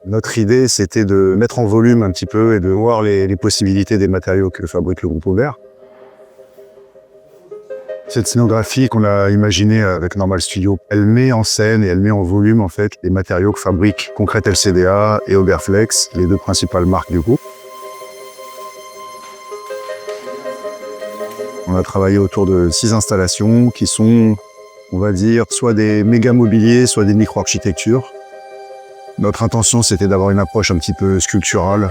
Notre idée, c'était de mettre en volume un petit peu et de voir les possibilités des matériaux que fabrique le groupe Aubert. Cette scénographie qu'on a imaginée avec Normal Studio, elle met en scène et elle met en volume en fait les matériaux que fabriquent Concrete LCDA et Auberflex, les deux principales marques du groupe. On a travaillé autour de 6 installations qui sont, on va dire, soit des méga mobiliers, soit des micro-architectures. Notre intention, c'était d'avoir une approche un petit peu sculpturale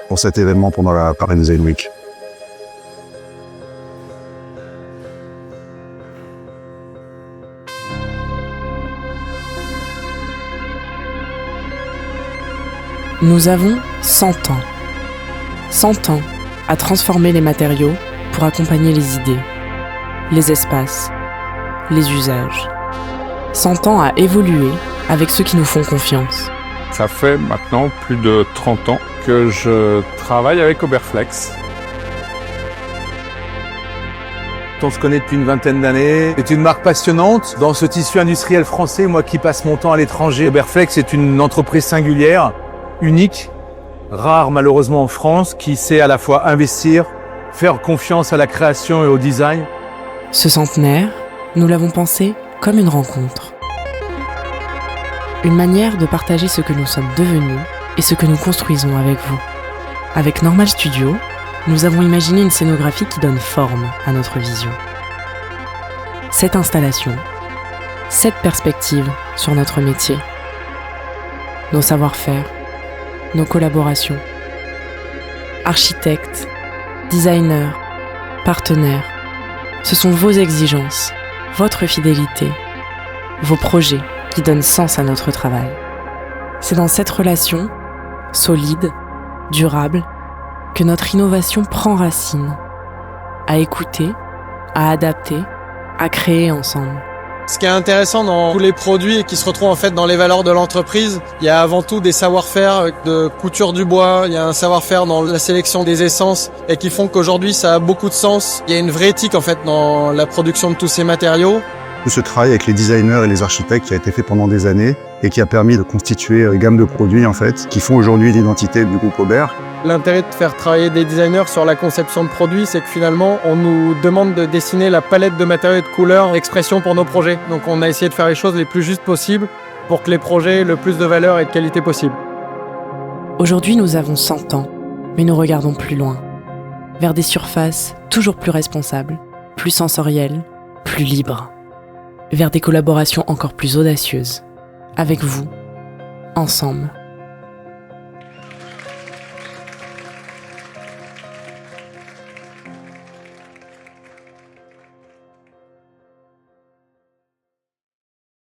pour cet événement pendant la Paris Design Week. Nous avons 100 ans. 100 ans à transformer les matériaux pour accompagner les idées, les espaces, les usages. 100 ans à évoluer avec ceux qui nous font confiance. Ça fait maintenant plus de 30 ans que je travaille avec Auberflex. On se connaît depuis une vingtaine d'années. C'est une marque passionnante dans ce tissu industriel français. Moi qui passe mon temps à l'étranger, Auberflex est une entreprise singulière, unique, rare malheureusement en France, qui sait à la fois investir, faire confiance à la création et au design. Ce centenaire, nous l'avons pensé comme une rencontre. Une manière de partager ce que nous sommes devenus et ce que nous construisons avec vous. Avec Normal Studio, nous avons imaginé une scénographie qui donne forme à notre vision. Cette installation, cette perspective sur notre métier, nos savoir-faire, nos collaborations, architectes, designers, partenaires, ce sont vos exigences, votre fidélité, vos projets qui donnent sens à notre travail. C'est dans cette relation, solide, durable, que notre innovation prend racine, à écouter, à adapter, à créer ensemble. Ce qui est intéressant dans tous les produits et qui se retrouvent en fait dans les valeurs de l'entreprise, il y a avant tout des savoir-faire de couture du bois, il y a un savoir-faire dans la sélection des essences et qui font qu'aujourd'hui ça a beaucoup de sens. Il y a une vraie éthique en fait dans la production de tous ces matériaux. Tout ce travail avec les designers et les architectes qui a été fait pendant des années et qui a permis de constituer une gamme de produits en fait qui font aujourd'hui l'identité du groupe Aubert. L'intérêt de faire travailler des designers sur la conception de produits, c'est que finalement, on nous demande de dessiner la palette de matériaux et de couleurs d'expression pour nos projets. Donc on a essayé de faire les choses les plus justes possibles pour que les projets aient le plus de valeur et de qualité possible. Aujourd'hui, nous avons 100 ans, mais nous regardons plus loin, vers des surfaces toujours plus responsables, plus sensorielles, plus libres, vers des collaborations encore plus audacieuses, avec vous, ensemble.